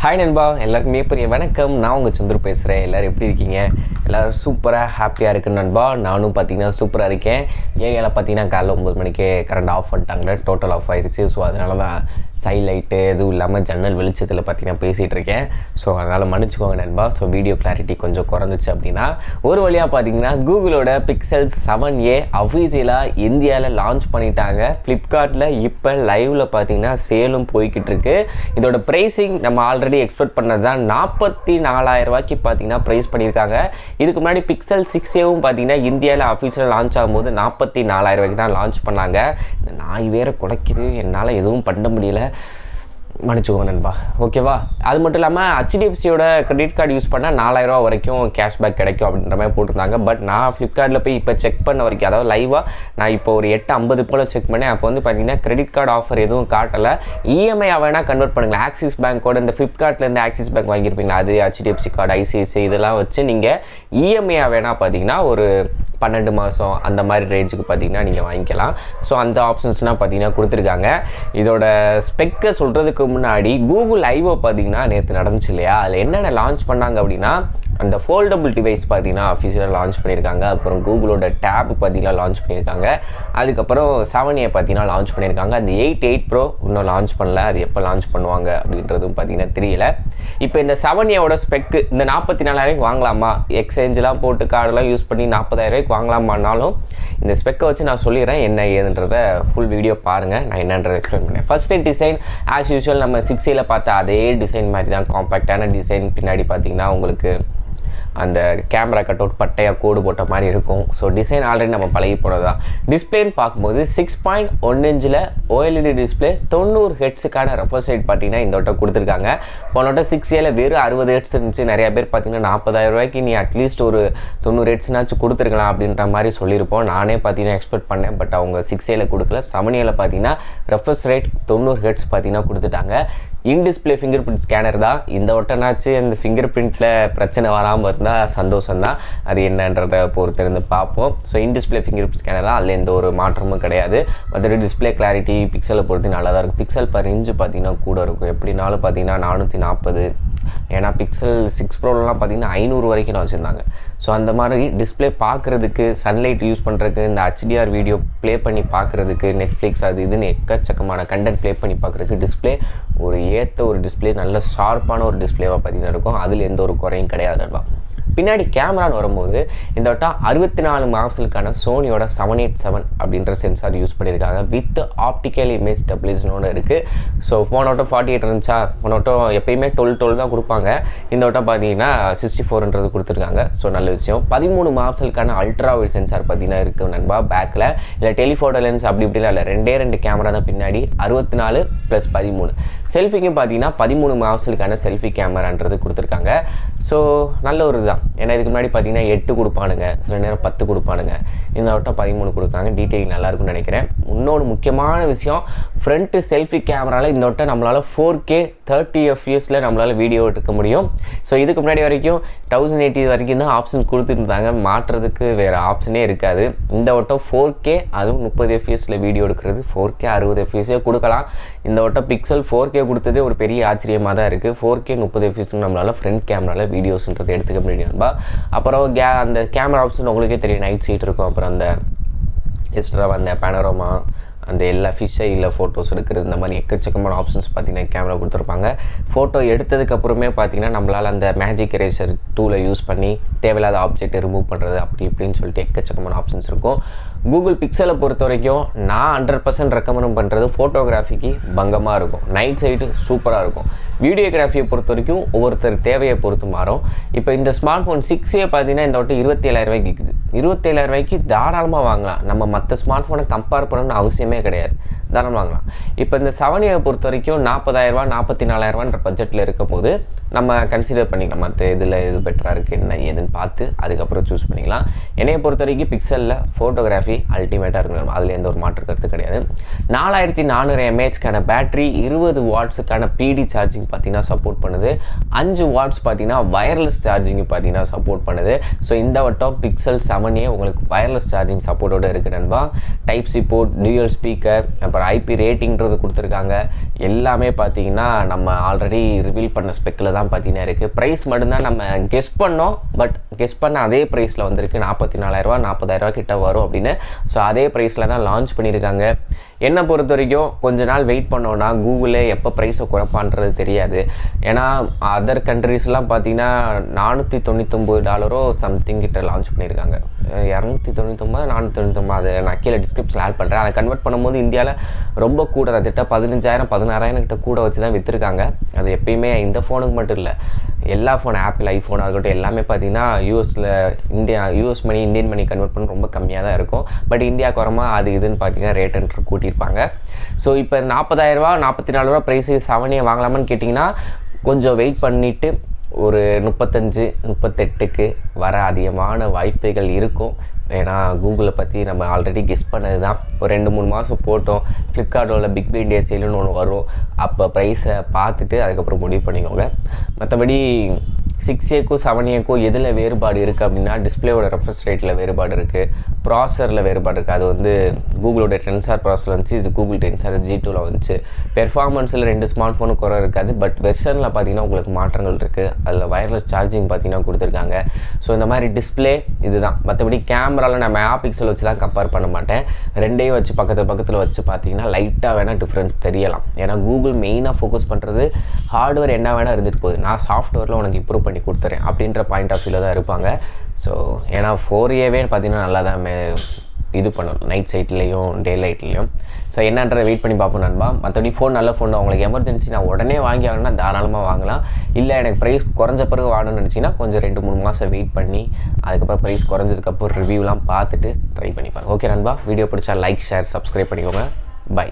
Hi நண்பா, எல்லாருக்குமே பெரிய வணக்கம். நான் உங்கள் சந்துரு பேசுகிறேன். எல்லோரும் எப்படி இருக்கீங்க? எல்லோரும் சூப்பராக ஹாப்பியாக இருக்குன்னு நண்பா. நானும் பார்த்தீங்கன்னா சூப்பராக இருக்கேன். ஏரியாவில் பார்த்தீங்கன்னா காலைல 9 மணிக்கே கரண்ட் ஆஃப் பண்ணிட்டாங்க, டோட்டல் ஆஃப் ஆயிடுச்சு. ஸோ அதனால தான் சைலைட்டு எதுவும் இல்லாமல் ஜன்னல் வெளிச்சத்தில் பார்த்தீங்கன்னா பேசிகிட்டு இருக்கேன். ஸோ அதனால் மன்னிச்சுக்கோங்க நண்பா. ஸோ வீடியோ கிளாரிட்டி கொஞ்சம் குறைஞ்சிச்சு அப்படின்னா. ஒரு வழியாக பார்த்தீங்கன்னா கூகுளோட பிக்சல் 7a அஃபீஷியலாக இந்தியாவில் லான்ச் பண்ணிட்டாங்க. ஃப்ளிப்கார்ட்டில் இப்போ லைவில் பார்த்தீங்கன்னா சேலும் போய்கிட்டு இருக்கு. இதோட ப்ரைஸிங் நம்ம ஆல்ரெடி எக்ஸ்பெக்ட் பண்ணது தான். 44,000 ரூபாய்க்கு பார்த்தீங்கன்னா ப்ரைஸ் பண்ணியிருக்காங்க. இதுக்கு முன்னாடி பிக்சல் 6ஏவும் பார்த்தீங்கன்னா இந்தியாவில் அஃபீஷியலாக லான்ச் ஆகும்போது 44,000 ரூபாய்க்கு தான் லான்ச் பண்ணாங்க. இந்த நாய் வேறு குலைக்குது, என்னால் எதுவும் பண்ண முடியல, மன்னிச்சுக்கோங்க நண்பா. ஓகேவா? அது மட்டும் இல்லாமல் ஹெச்டிஎஃப்சியோட கிரெடிட் கார்டு யூஸ் பண்ணால் 4,000 ரூபா வரைக்கும் கேஷ்பேக் கிடைக்கும் அப்படின்ற மாதிரி போட்டிருந்தாங்க. பட் நான் ஃப்ளிப்கார்ட்டில் போய் இப்போ செக் பண்ண வரைக்கும், அதாவது லைவாக நான் இப்போ ஒரு 8:50 போல் செக் பண்ணேன். அப்போ வந்து பார்த்தீங்கன்னா கிரெடிட் கார்டு ஆஃபர் எதுவும் காட்டலை. இஎம்ஐ வேணால் கன்வெர்ட் பண்ணுங்கள். ஆக்சிஸ் பேங்க்கோட இந்த ஃப்ளிப்கார்ட்லேருந்து ஆக்சிஸ் பேங்க் வாங்கியிருப்பீங்களா, அது ஹெச்டிஎஃப்சி கார்டு, ஐசிஐசிஐ இதெல்லாம் வச்சு நீங்கள் இஎம்ஐ வேணால் பார்த்தீங்கன்னா ஒரு 12 மாதம் அந்த மாதிரி ரேஞ்சுக்கு பார்த்தீங்கன்னா நீங்கள் வாங்கிக்கலாம். ஸோ அந்த ஆப்ஷன்ஸ்னால் பார்த்தீங்கன்னா கொடுத்துருக்காங்க. இதோட ஸ்பெக்கை சொல்கிறதுக்கு முன்னாடி கூகுள் ஐஓ பார்த்தீங்கன்னா நேற்று நடந்துச்சு இல்லையா, அதில் என்னென்ன லான்ச் பண்ணாங்க அப்படின்னா அந்த ஃபோல்டபுள் டிவைஸ் பார்த்தீங்கன்னா அஃபீஷியலாக லான்ச் பண்ணியிருக்காங்க. அப்புறம் கூகுளோட டேப் பார்த்தீங்கன்னா லான்ச் பண்ணியிருக்காங்க. அதுக்கப்புறம் 7a பார்த்தீங்கன்னா லான்ச் பண்ணியிருக்காங்க. அந்த 8 Pro இன்னும் லான்ச் பண்ணல. அது எப்போ லான்ச் பண்ணுவாங்க அப்படின்றதும் பார்த்தீங்கன்னா தெரியல. இப்போ இந்த 7aவோட ஸ்பெக்கு இந்த 44,000 வாங்கலாமா, எக்ஸ்சேஞ்செலாம் போட்டு கார்டெலாம் யூஸ் பண்ணி 40,000 வாங்கலாமான்னாலும் இந்த ஸ்பெக்கை வச்சு நான் சொல்லிடுறேன் என்ன ஏதுன்றதை. ஃபுல் வீடியோ பாருங்கள், நான் என்னன்றதை எக்ஸ்பிளைன் பண்ணேன். ஃபஸ்ட்டு டிசைன் ஆஸ் யூஷுவல் நம்ம 6a பார்த்தா அதே டிசைன் மாதிரி தான், காம்பேக்டான டிசைன். பின்னாடி பார்த்தீங்கன்னா உங்களுக்கு அந்த கேமரா கட் அவுட் பட்டையாக கோடு போட்ட மாதிரி இருக்கும். ஸோ டிசைன் ஆல்ரெடி நம்ம பழகி போனது தான். டிஸ்பிளேன்னு பார்க்கும்போது 6.1 இன்ச்சில் OLED டிஸ்பிளே, 90 ஹெட்ஸுக்கான ரெஃப்ரெஷ் ரேட் பார்த்தீங்கன்னா இந்த வட்டம் கொடுத்துருக்காங்க. போனோட்ட 6aல வெறும் 60 ஹெட்ஸ் இருந்துச்சு. நிறைய பேர் பார்த்தீங்கன்னா 40,000 ரூபாய்க்கு நீ அட்லீஸ்ட் ஒரு 90 ஹெட்ஸ்னாச்சும் கொடுத்துருக்கலாம் அப்படின்ற மாதிரி சொல்லியிருப்போம். நானே பார்த்தீங்கன்னா எக்ஸ்பெக்ட் பண்ணேன். பட் அவங்க 6aல கொடுக்கல. 7aல பார்த்தீங்கன்னா ரெஃப்ரெஷ் ரேட் 90 ஹெட்ஸ் பார்த்தீங்கன்னா கொடுத்துட்டாங்க. In display finger print scanner தான். இந்த வட்டனாச்சு அந்த ஃபிங்கர் பிரிண்ட்டில் பிரச்சனை வராமல் இருந்தால் சந்தோஷம் தான். அது என்னன்றதை பொறுத்திருந்து பார்ப்போம். So in display finger print scanner தான், அதில் எந்த ஒரு மாற்றமும் கிடையாது. மற்றபடி டிஸ்பிளே கிளாரிட்டி பிக்சலை பொறுத்து நல்லா தான் இருக்கும். பிக்சல் பர் இன்ச்சு பார்த்தீங்கன்னா கூட இருக்கும். எப்படினாலும் பார்த்தீங்கன்னா 440. ஏன்னா பிக்சல் 6 ப்ரோலாம் பார்த்தீங்கன்னா 500 வரைக்கும் நான் வச்சுருந்தாங்க. ஸோ அந்த மாதிரி டிஸ்பிளே பார்க்குறதுக்கு, சன்லைட் யூஸ் பண்ணுறதுக்கு, இந்த HDR வீடியோ ப்ளே பண்ணி பார்க்குறதுக்கு, நெட்ஃப்ளிக்ஸ் அது இதுன்னு எக்கச்சக்கமான கண்டென்ட் ப்ளே பண்ணி பார்க்குறதுக்கு டிஸ்பிளே ஒரு ஏற்ற ஒரு டிஸ்பிளே, நல்ல ஷார்ப்பான ஒரு டிஸ்பிளேவாக பார்த்தீங்கன்னா இருக்கும். அதில் எந்த ஒரு குறையும் கிடையாது. பின்னாடி கேமரான்னு வரும்போது இந்த வட்டம் 64 மெகாபிக்சலுக்கான சோனியோட 787 அப்படின்ற சென்சார் யூஸ் பண்ணியிருக்காங்க. வித் ஆப்டிக்கல் இமேஜ் ஸ்டெபிலைசேஷனோடு இருக்குது. ஸோ போன வட்டம் 48 இருந்துச்சா, போன வட்டம் எப்பயுமே 12 தான் கொடுப்பாங்க. இந்த வட்டம் பார்த்தீங்கன்னா 64ன்றது கொடுத்துருக்காங்க. ஸோ நல்ல விஷயம். 13 மெகாபிக்சலுக்கான அல்ட்ரா வைட் சென்சார் பார்த்தீங்கன்னா இருக்குது நண்பா. பேக்கில் இல்லை டெலிஃபோட்டோ லென்ஸ் அப்படி இப்படிலாம் இல்லை, 2 கேமரா தான் பின்னாடி. 64 + 13. செல்ஃபிக்கும் பார்த்தீங்கன்னா 13 மெகாபிக்சலுக்கான செல்ஃபி கேமரான்றது கொடுத்துருக்காங்க. ஸோ நல்ல ஒரு தான். ஏன்னா இதுக்கு முன்னாடி பார்த்தீங்கன்னா 8 கொடுப்பானுங்க, சில நேரம் 10 கொடுப்பானுங்க. இந்த வட்டம் 13 கொடுக்காங்க. டீட்டெயில் நல்லாயிருக்குன்னு நினைக்கிறேன். இன்னொரு முக்கியமான விஷயம், ஃப்ரண்ட்டு செல்ஃபி கேமராவில் இந்த வட்டம் நம்மளால் 4K 30 fps நம்மளால் வீடியோ எடுக்க முடியும். ஸோ இதுக்கு முன்னாடி வரைக்கும் 1080 வரைக்கும் தான் ஆப்ஷன் கொடுத்துருந்தாங்க. மாற்றுறதுக்கு வேறு ஆப்ஷனே இருக்காது. இந்த வட்டம் 4K, அதுவும் 30 fps வீடியோ எடுக்கிறது. 4K 60 fps கொடுக்கலாம். இந்த வட்டம் பிக்சல் 4K கொடுத்ததே ஒரு பெரிய ஆச்சரியமாக தான் இருக்குது. 4K 30 fps நம்மளால் ஃப்ரண்ட் கேமராவில் வீடியோஸ்ன்றது எடுத்துக்க முடியும். அப்புறம் அந்த கேமரா ஆப்ஷன் உங்களுக்கே தெரியும், நைட் சீட் இருக்கும். அப்புறம் அந்த எக்ஸ்ட்ரா அந்த பேனரோமா, அந்த எல்லா ஃபிஷ்ஷை இல்லை ஃபோட்டோஸ் எடுக்கிறது, இந்த மாதிரி எக்கச்சக்கமான ஆப்ஷன்ஸ் பார்த்தீங்கன்னா கேமரா கொடுத்துருப்பாங்க. ஃபோட்டோ எடுத்ததுக்கப்புறமே பார்த்தீங்கன்னா நம்மளால் அந்த மேஜிக் எரேசர் டூலை யூஸ் பண்ணி தேவையில்லாத ஆப்ஜெக்டை ரிமூவ் பண்ணுறது அப்படி இப்படின்னு சொல்லிட்டு எக்கச்சக்கமான ஆப்ஷன்ஸ் இருக்கும். கூகுள் பிக்சலை பொறுத்த வரைக்கும் நான் 100% ரெக்கமெண்ட் பண்ணுறது ஃபோட்டோகிராஃபிக்கு பங்கமாக இருக்கும். நைட் சைட்டு சூப்பராக இருக்கும். வீடியோகிராஃபியை பொறுத்த வரைக்கும் ஒவ்வொருத்தர் தேவையை பொறுத்து மாறும். இப்போ இந்த ஸ்மார்ட் ஃபோன் 6a பார்த்தீங்கன்னா இந்த வட்டம் 27,000 ரூபாய்க்கு விற்குது. 27,000 ரூபாய்க்கு தாராளமாக வாங்கலாம். நம்ம மற்ற ஸ்மார்ட் ஃபோனை கம்பேர் பண்ணணும்னு அவசியமே கிடையாது, தாராளமாக வாங்கலாம். இப்போ இந்த 7a பொறுத்த வரைக்கும் 40,000 ரூபா 44,000 ரூபான்ற பட்ஜெட்டில் இருக்கும் போது நம்ம கன்சிடர் பண்ணிக்கலாம். மற்ற இதில் எது பெட்டராக இருக்குது என்ன ஏதுன்னு பார்த்து அதுக்கப்புறம் சூஸ் பண்ணிக்கலாம். என்னையை பொறுத்த வரைக்கும் பிக்சலில் ஃபோட்டோகிராஃபி அல்டிமேட்டாக இருக்கணும், அதில் எந்த ஒரு மாற்று கருத்து கிடையாது. 4400 mAhக்கான பேட்டரி, 20 வாட்ஸுக்கான PD சார்ஜிங் பார்த்தீங்கன்னா சப்போர்ட் பண்ணுது. 5 வாட்ஸ் பார்த்தீங்கன்னா வயர்லெஸ் சார்ஜிங் பார்த்தீங்கன்னா சப்போர்ட் பண்ணுது. ஸோ இந்த வட்டம் பிக்சல் 7a உங்களுக்கு வயர்லெஸ் சார்ஜிங் சப்போர்ட்டோடு இருக்குது நண்பா. Type C port, dual speaker, அப்புறம் அப்புறம் ஐபி ரேட்டிங்கிறது கொடுத்துருக்காங்க. எல்லாமே பார்த்தீங்கன்னா நம்ம ஆல்ரெடி ரிவீல் பண்ண ஸ்பெக்கில் தான் பார்த்தீங்கன்னா இருக்குது. ப்ரைஸ் மட்டும்தான் நம்ம கெஸ் பண்ணோம், பட் கெஸ் பண்ண அதே ப்ரைஸில் வந்திருக்கு. 44,000 40,000 கிட்ட வரும் அப்படின்னு. ஸோ அதே ப்ரைஸில் தான் லான்ச் பண்ணியிருக்காங்க. என்னை பொறுத்த வரைக்கும் கொஞ்ச நாள் வெயிட் பண்ணோன்னா கூகுளே எப்போ ப்ரைஸை குறைப்பான்றது தெரியாது. ஏன்னா அதர் கண்ட்ரீஸ்லாம் பார்த்தீங்கன்னா $499 சம்திங் கிட்ட லான்ச் பண்ணியிருக்காங்க. 299 499 அது நான் கீழே டிஸ்கிரிப்ஷனில் ஆட் பண்ணுறேன். அதை கன்வெர்ட் பண்ணும்போது இந்தியாவில் ரொம்ப கூட கிட்ட 15,000 16,000 கிட்ட கூட வச்சு தான் விற்றுருக்காங்க. அது எப்பயுமே இந்த ஃபோனுக்கு மட்டும் இல்லை, எல்லா ஃபோன் ஆப்பிள் ஐஃபோனாக இருக்கட்டும் எல்லாமே பார்த்தீங்கன்னா யூஎஸ் மணி இந்தியன் மணி கன்வெர்ட் பண்ண ரொம்ப கம்மியாக தான் இருக்கும். பட் இந்தியாவுக்கு வரமா அது இதுன்னு பார்த்தீங்கன்னா ரேட் கூட்டியிருப்பாங்க. ஸோ இப்போ 40,000 44,000 ப்ரைஸு 7A வாங்கலாமான்னு கேட்டிங்கன்னா கொஞ்சம் வெயிட் பண்ணிவிட்டு ஒரு 35 38க்கு வர அதிகமான வாய்ப்புகள் இருக்கும். ஏன்னா கூகுளை பற்றி நம்ம ஆல்ரெடி கெஸ் பண்ணது தான். ஒரு 2-3 மாதம் போட்டோம். ஃப்ளிப்கார்ட்டோட பிக் பில்லியன் டே சேல்னு ஒன்று வரும். அப்போ ப்ரைஸை பார்த்துட்டு அதுக்கப்புறம் முடிவு பண்ணிக்கோங்க. மற்றபடி 6Aக்கும் 7Aக்கும் எதில் வேறுபாடு இருக்குது அப்படின்னா டிஸ்பிளேயோட ரெஃப்ரெஷ் ரேட்டில் வேறுபாடு இருக்குது, ப்ராசரில் வேறுபாடு இருக்குது. அது வந்து கூகுளோட டென்சார் ப்ராசர் வந்துச்சு, இது கூகுள் டென்சார் G2ல் வந்துச்சு. பெர்ஃபார்மன்ஸில் 2 ஸ்மார்ட் ஃபோனுக்கு குறை இருக்காது, பட் வெர்ஷனில் பார்த்தீங்கன்னா உங்களுக்கு மாற்றங்கள் இருக்குது. அதில் வயர்லெஸ் சார்ஜிங் பார்த்தீங்கன்னா கொடுத்துருக்காங்க. ஸோ இந்த மாதிரி டிஸ்பிளே இதுதான். மற்றபடி கேமராவில் நான் மெகாபிக்சல் வச்சுலாம் கம்பேர் பண்ண மாட்டேன். ரெண்டையும் வச்சு பக்கத்தில் வச்சு பார்த்தீங்கன்னா லைட்டாக வேணால் டிஃப்ரெண்ட் தெரியலாம். ஏன்னா கூகுள் மெயினாக ஃபோக்கஸ் பண்ணுறது ஹார்ட்வேர் என்ன வேணால் இருந்துட்டு போகுது, நான் சாஃப்ட்வேரில் உனக்கு இம்ப்ரூவ் பண்ணி கொடுத்துறேன் அப்படின்ற பாயிண்ட் ஆஃப் வியூவில் தான் இருப்பாங்க. ஸோ ஏன்னா 4Aவே பார்த்தீங்கன்னா நல்லா தான் இது பண்ணணும், நைட் சைட்லேயும் டே லைட்லேயும். ஸோ என்னன்றதை வெயிட் பண்ணி பார்ப்போம் நண்பா. மற்றபடி ஃபோன் நல்ல ஃபோன் தான். உங்களுக்கு எமர்ஜென்சி நான் உடனே வாங்கி ஆகணும்னா தாராளமாக வாங்கலாம். இல்லை எனக்கு ப்ரைஸ் குறைஞ்ச பிறகு வாங்கணும்னு நினச்சிங்கன்னா கொஞ்சம் 2-3 மாதம் வெயிட் பண்ணி அதுக்கப்புறம் ப்ரைஸ் குறைஞ்சதுக்கப்புறம் ரிவ்யூலாம் பார்த்துட்டு ட்ரை பண்ணி பாருங்கள். ஓகே நண்பா, வீடியோ பிடிச்சா லைக் ஷேர் சப்ஸ்கிரைப் பண்ணிக்கோங்க. பை.